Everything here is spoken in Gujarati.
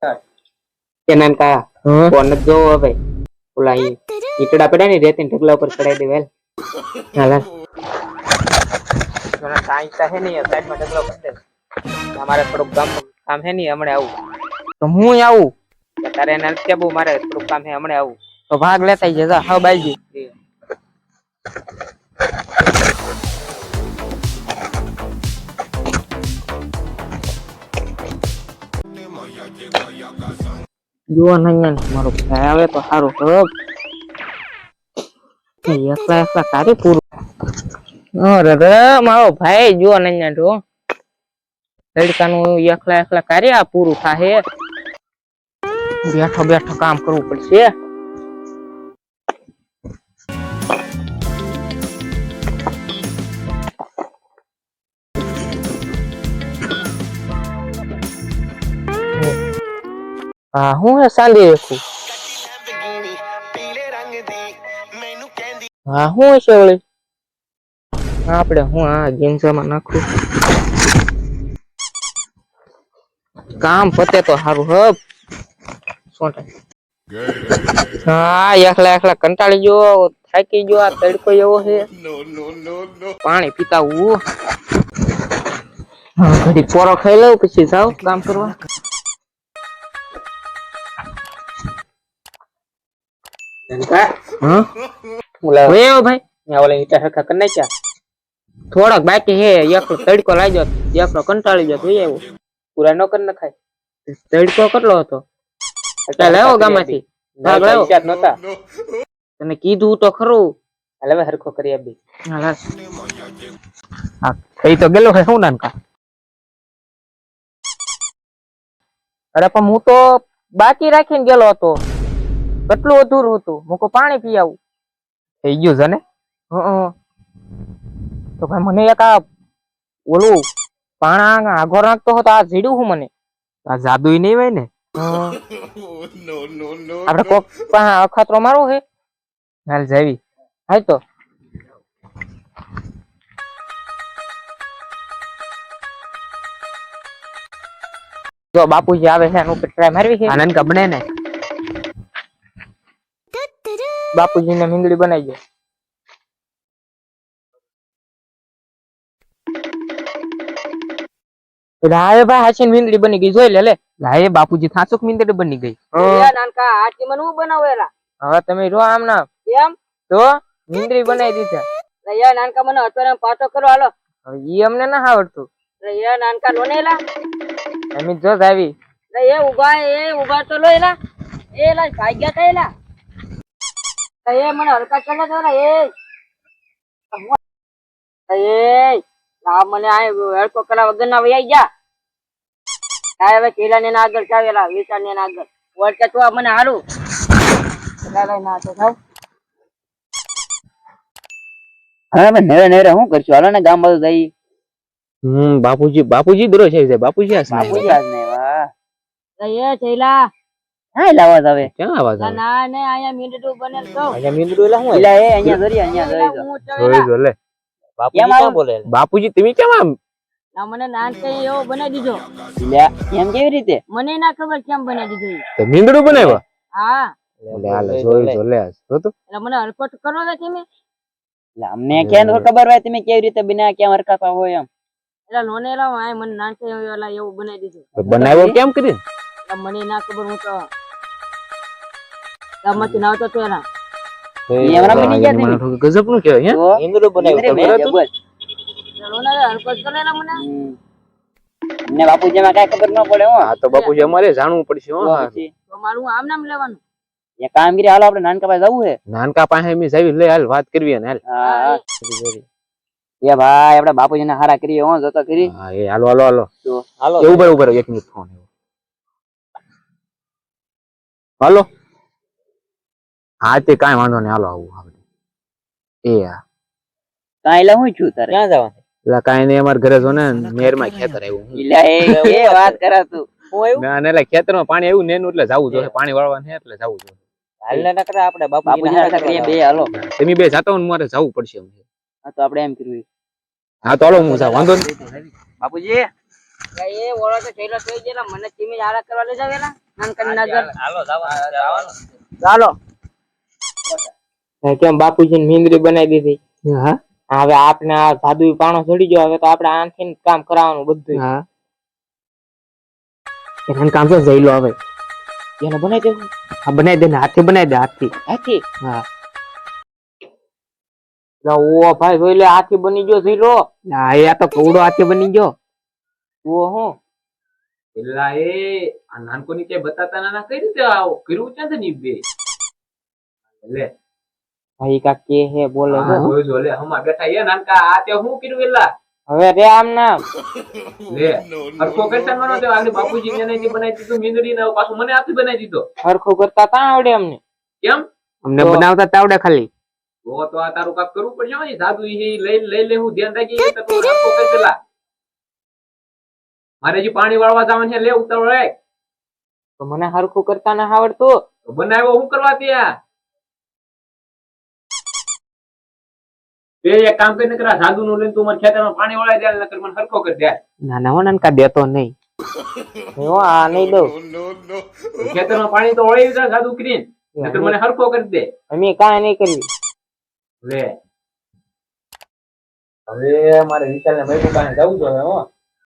કેનાન કા ફોન જ જોવો હવે ઓલા ઈટડા પડ્યા ને રેતી ઢગલા ઉપર ચડાઈ દે વેલ હાલ જોના સાઈન તા હે ને સાઈડ માં ઢગલો કરી દે અમારે થોડું કામ હે ને હમણે આવું તો હું આવું તારે એને કે બહુ મારે થોડું કામ હે હમણે આવું તો ભાગ લેતા જજા હા બાઈજી જો નહીં મારો ભાઈ આવે તો સારું એકલા એકલા તારી પૂરું અરે રે મારો ભાઈ જો નહીં તો લડકાનું એકલા એકલા કાર્ય આ પૂરું થાહે બેઠો બેઠો કામ કરવું પડશે હા હું હે સાંડી રાખું હા હું છે ઓળી આપણે હું આ ગેંજામાં નાખું કામ પતે તો સારું હબ હા એકલા એકલા કંટાળી ગયો થાકી ગયો આ તડકો એવો છે પાણી પીતા હું ઘડી પોરો ખાઈ લઉં પછી જાવ કામ કરવા હા ઓલા ભાઈ ઓલા ઈટા હરખા કરી નાખ્યા થોડાક બાકી હે એકલો તડકો લાગ્યો એકલો કંટાળી ગયો જોઈ આવ્યો પૂરા ન કરી નખાય તડકો કેટલો હતો એટલે લેવો ગામમાંથી ભાગ લેવો નતા તને કીધું તો ખરું હવે હરખો કરી આપી હા થઈ તો ગયેલો હે શું નાનકા અરે પણ હું તો બાકી રાખીને ગયેલો હતો કેટલું અધૂરું હતું મૂકો પાણી પી આવું થઈ ગયું છે ને તો ભાઈ મને એક આ ઓલું પાણા આગો નાખતો હતો આ જીડ્યું હું મને આ જાદુ નહીં હોય ને આપડે કોક અખતરો મારવો હે હાલ જાવી હાય તો જો બાપુજી આવે છે એનું ઉપર ટ્રાય મારવી છે આનંદ કા બને ને બાપુજી ને મીંદડી બનાવી દે રાય ભાઈ હાચી મીંદડી બની ગઈ જોઈ લે લે લાય બાપુજી થાચુક મીંદડી બની ગઈ નાનકા હાચી મને હું બનાવેલા હવે તમે રો આમ ના એમ તો મીંદડી બનાવી દીધા યાર નાનકા મને અત્યારે પાછો કરો હાલો ઈ અમને ના આવડતું યાર નાનકા લોનેલા અમે જો જાવી એ ઉભા તો લોયલા એ લા ભાગ્યા થયેલા એ મને હલકા ચડે તો ને એ આ મને આ હલકો કરા વગર ના વઈ ગયા આ હવે કેલા ને આગળ ચાવેલા વિચાર ને આગળ વળકે તો મને હારું ચાલો ના તો જાવ હવે નેરે નેરે શું કરશું હાલો ને ગામ બાજુ જઈ બાપુજી દરો છે બાપુજી આજ ને વાહ એ થેલા હા લાવા આવે ક્યાં આવાજ આવે ના ને આયા મીંડડું બનેલ તો આયા મીંડડું એલા હું એલા એ અહીંયા દરી જોઈ જો લે બાપુજી ક્યાં બોલે બાપુજી તમે કેમ આમ ના મને નાન કે એવો બનાવી દીધો લે એમ કેવી રીતે મને ના ખબર કેમ બનાવી દીધું તો મીંડડું બનાવ્યા હા લે હાલ જોઈ જો લે તો એટલે મને હરકત કરો ને તમે એટલે અમને કેમ ખબર હોય તમે કેવી રીતે બના કેમ હરકતા હોય એમ એટલે લોનેલા આ મને નાન કે એલા એવું બનાવી દીધું તો બનાવ્યો કેમ કરી મને ના ખબર હું તો ગામમાંથી નાવતો તો એના એમરા બની ગયા તમે ગજબ નું કહેવાય હે ઈંદડું બનાવ્યું લોનેલા હરકત કરેલા મને ને બાપુજી માં કઈ ખબર ન પડે હો હા તો બાપુજી અમારે જાણવું પડશે હો તો મારું આમ નામ લેવાનું એ કામગીરી હાલો આપણે નાનકા પાસે જવું છે નાનકા પાસે એમ જાવી લે હાલ વાત કરવી ને હાલ હા એ ભાઈ આપણે બાપુજી ને હારા કરીએ હો જતો કરી હા એ હાલો હાલો હાલો હાલો ઉભર એક મિનિટ ફોન હાલો હા તે કાઈ વાંધો નહીં હાલો આવું આપણે એ હા કાઈ લા હું છું તારે ક્યાં જવાનું એટલે કાઈ નહીં અમાર ઘરે જો ને નેર માં ખેતર આવ્યું એટલે એ વાત કરા તું હું આવ્યું ના એટલે ખેતર માં પાણી આવ્યું નેનું એટલે જાવું જોઈએ પાણી વાળવાનું છે એટલે જાવું જોઈએ હાલ ને નકરા આપણે બાપુજી હારા કરીએ બે હાલો તમે બે જાતો ને મારે જાવું પડશે હા તો આપણે એમ કર્યું હા તો હાલો હું જા વાંધો નહીં બાપુજી એ ઓળો તો થેલો થઈ ગયેલા મને ચીમી હારા કરવા લઈ જાવેલા નાનકાની નજર ચાલો કેમ બાપુજી મીંદરી બનાવી દીધી હા હવે આપણે આ જાદુ પાણો ચડી ગયો હવે તો આપણે આનથી કામ કરાવવાનું બધું હા એનું કામ તો જઈ લો હવે એને બનાવી દેવું હા બનાવી દે ને હાથથી બનાવી દે હાથથી હાથી હા ઓ ભાઈ જોઈ લે હાથી બની ગયો ઝીરો હા એ આ તો કવડો હાથી બની ગયો ઓ હું પેલા એ આ નાનકોની કે બતાતા નાના કઈ રીતે આવો કર્યું છે ને બે લે ભાઈ કા કે હે બોલે હા, જોઈ જો લે હમા બેઠા એ નાનકા આ તે હું કર્યું એલા હવે રે આમ ના લે હરખો કરતા મનો તે આગળ બાપુજી ને નહીં બનાવી દીધું મીંદડી ને પાછું મને હાથી બનાવી દીધો હરખું કરતા તા આવડે અમને કેમ અમને તો- બનાવતા તાવડે ખાલી તો આ તારું કાક કરવું પડશે હો, એ જાદુ ઈ લઈ લે હું ધ્યાન રાખી તો તું હરખો કર પેલા મારે જે પાણી વાળવા જવાનું છે લે ઉતાવળ રાખ તો મને હરખું કરતા ના આવડતું તો બનાવ્યો હું કરવા ત્યાં તે એક કામ કરીને કરા જાદુ નું લઈને તું મારા ખેતરમાં પાણી વળાઈ દે નકર મને હરખો કરી દે નાના હો નાનકા દેતો નહીં હું આ નહીં દઉં ખેતરમાં પાણી તો વળી જાય જાદુ કરીને નકર મને હરખો કરી દે અમે કાંઈ નહીં કરવી લે હવે મારે વિશાલ ને ભાઈ પાસે જવું જોઈએ હો